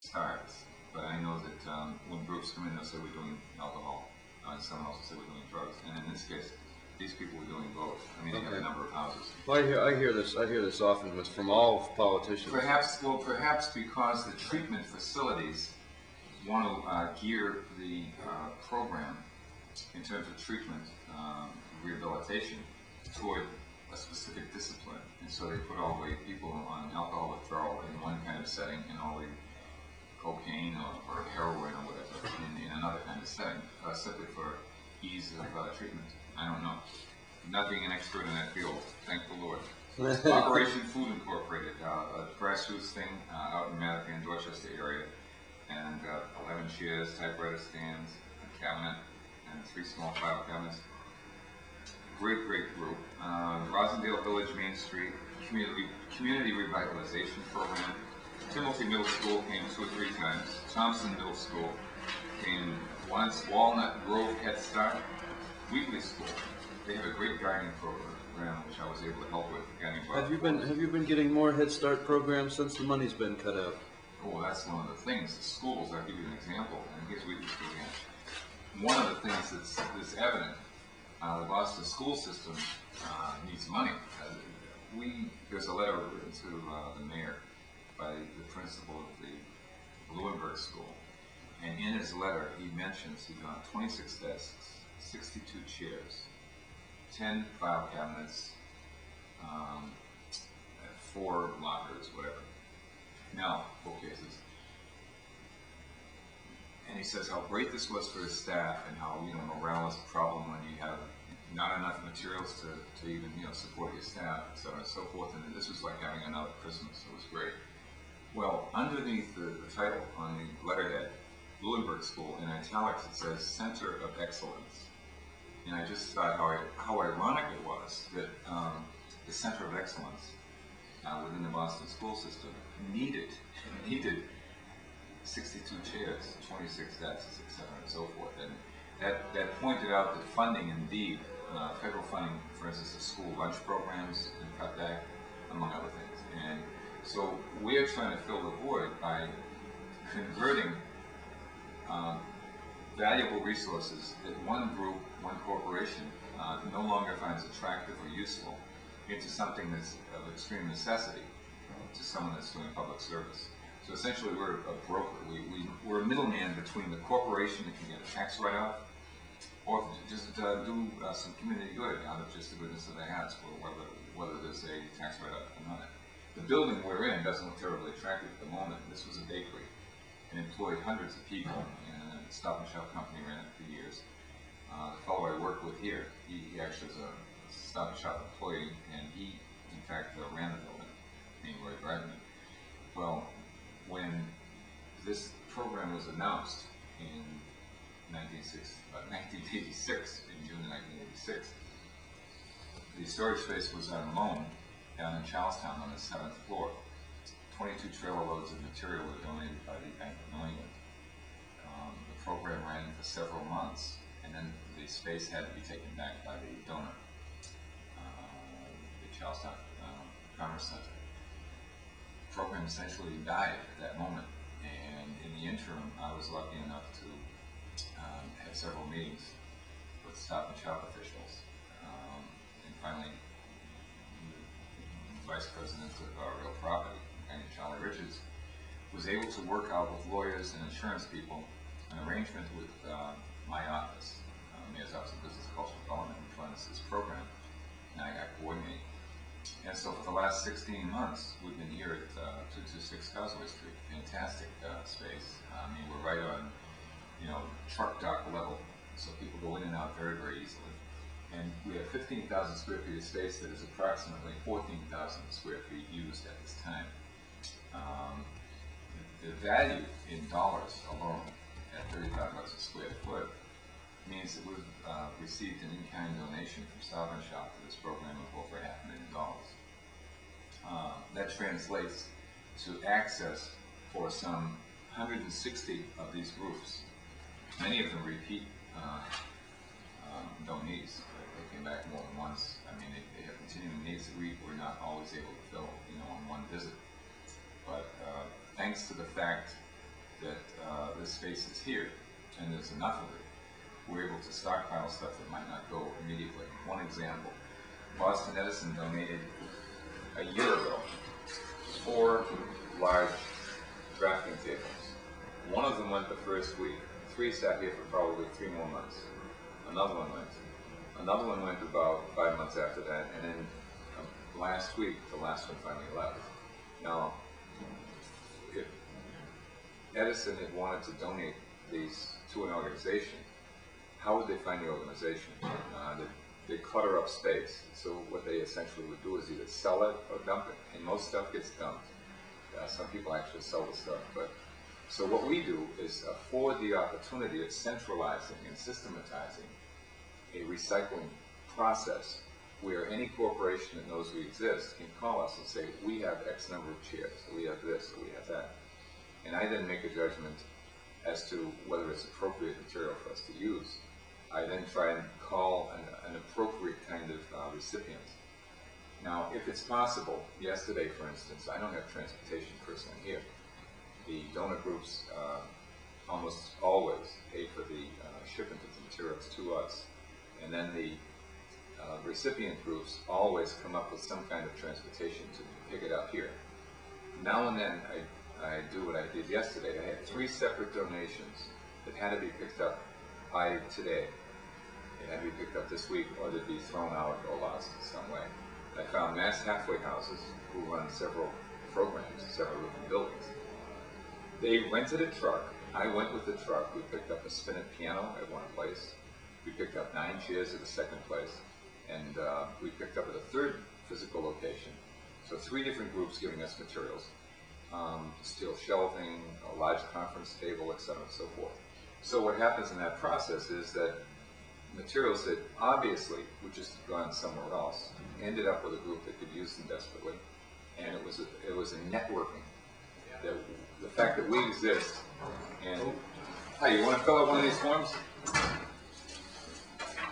starts, but I know that when groups come in, they'll say we're doing alcohol, and someone else will say we're doing drugs, and in this case, these people were doing both. I mean, they have a number of houses. Well, I hear this often from all politicians. Perhaps because the treatment facilities want to gear the program in terms of treatment, rehabilitation, toward a specific discipline. And so they put all the people on alcohol withdrawal in one kind of setting and all the cocaine or heroin or whatever in another kind of setting, simply for ease of treatment. I don't know. Not being an expert in that field, thank the Lord. Operation Food Incorporated, a grassroots thing out in Mattapan, Dorchester area, and 11 chairs, typewriter stands, a cabinet, and 3 small file cabinets. Great group. Rosendale Village Main Street Community Revitalization Program. Timothy Middle School came 2 or 3 times. Thompson Middle School came once. Walnut Grove Head Start. Wheatley School. They have a great gardening program which I was able to help with. Have you been getting more Head Start programs since the money's been cut out? Oh, that's one of the things. The schools, I'll give you an example, and here's Wheatley School again. One of the things that's evident, the Boston school system needs money. There's a letter written to the mayor by the principal of the Blumenberg School, and in his letter he mentions he got 26 desks, 62 chairs, 10 file cabinets, 4 lockers, whatever. Now, bookcases. And he says how great this was for his staff and how, morale is a problem when you have not enough materials to even, support your staff, and so on and so forth. And this was like having another Christmas. It was great. Well, underneath the title on the letterhead, Blumenberg School, in italics it says Center of Excellence. And I just thought how ironic it was that the Center of Excellence within the Boston school system needed 62 chairs, 26 desks, etc., and so forth. And that pointed out that funding, indeed, federal funding, for instance, the school lunch programs, and cut back, among other things. And so we're trying to fill the void by converting valuable resources that one group, one corporation, no longer finds attractive or useful into something that's of extreme necessity to someone that's doing public service. So essentially we're a broker. We're a middleman between the corporation that can get a tax write-off or just do some community good out of just the goodness of their hats, whether there's a tax write-off or not. The building we're in doesn't look terribly attractive at the moment. This was a bakery and employed hundreds of people, and a Stop and Shop company ran it for years. The fellow I work with here, he actually was a Stop and Shop employee, and he, in fact, ran the building, named Roy Bragman. Well, when this program was announced in 1986, in June of 1986, the storage space was on loan down in Charlestown on the 7th floor. 22 trailer loads of material were donated by the Bank of New England. The program ran for several months, and then the space had to be taken back by the donor, the Charlestown Commerce Center. The program essentially died at that moment, and in the interim, I was lucky enough to have several meetings with Stop and Shop officials, and finally, the vice president of real property, Charlie Richards, was able to work out with lawyers and insurance people an arrangement with my office, Mayor's Office of Business and Cultural Development, which runs this program, and I got coordinated. And so for the last 16 months, we've been here at 226 Causeway Street. Fantastic space. I mean, we're right on, truck dock level, so people go in and out very, very easily. And we have 15,000 square feet of space that is approximately 14,000 square feet used at this time. The value in dollars alone at $35 a square foot means that we've received an in-kind donation from Stop and Shop to this program of over $500,000. That translates to access for some 160 of these groups. Many of them repeat donees. They came back more than once. I mean, they have continuing needs that we were not always able to fill, on one visit. But thanks to the fact that this space is here and there's enough of it, we're able to stockpile stuff that might not go immediately. One example, Boston Edison donated a year ago 4 large drafting tables. One of them went the first week. 3 sat here for probably 3 more months. Another one went. Another one went about 5 months after that, and then last week, the last one finally left. Now, if Edison had wanted to donate these to an organization, how would they find the organization? They clutter up space. So what they essentially would do is either sell it or dump it, and most stuff gets dumped. Some people actually sell the stuff, but so what we do is afford the opportunity of centralizing and systematizing a recycling process where any corporation that knows we exist can call us and say, we have X number of chairs, or we have this, or we have that. And I then make a judgment as to whether it's appropriate material for us to use. I then try and call an appropriate kind of recipient. Now, if it's possible, yesterday, for instance, I don't have transportation personally here. The donor groups almost always pay for the shipment of the materials to us. And then the recipient groups always come up with some kind of transportation to pick it up here. Now and then, I do what I did yesterday. I had 3 separate donations that had to be picked up by today. It had to be picked up this week, or they'd be thrown out or lost in some way. I found Mass Halfway Houses, who run several programs, several different buildings. They rented a truck. I went with the truck. We picked up a spinet piano at one place. We picked up 9 chairs at the second place. And we picked up at a third physical location. So 3 different groups giving us materials. Steel shelving, a large conference table, etc., and so forth. So what happens in that process is that materials that obviously would just have gone somewhere else ended up with a group that could use them desperately, and it was a networking. The fact that we exist, and hey, you want to fill out one of these forms?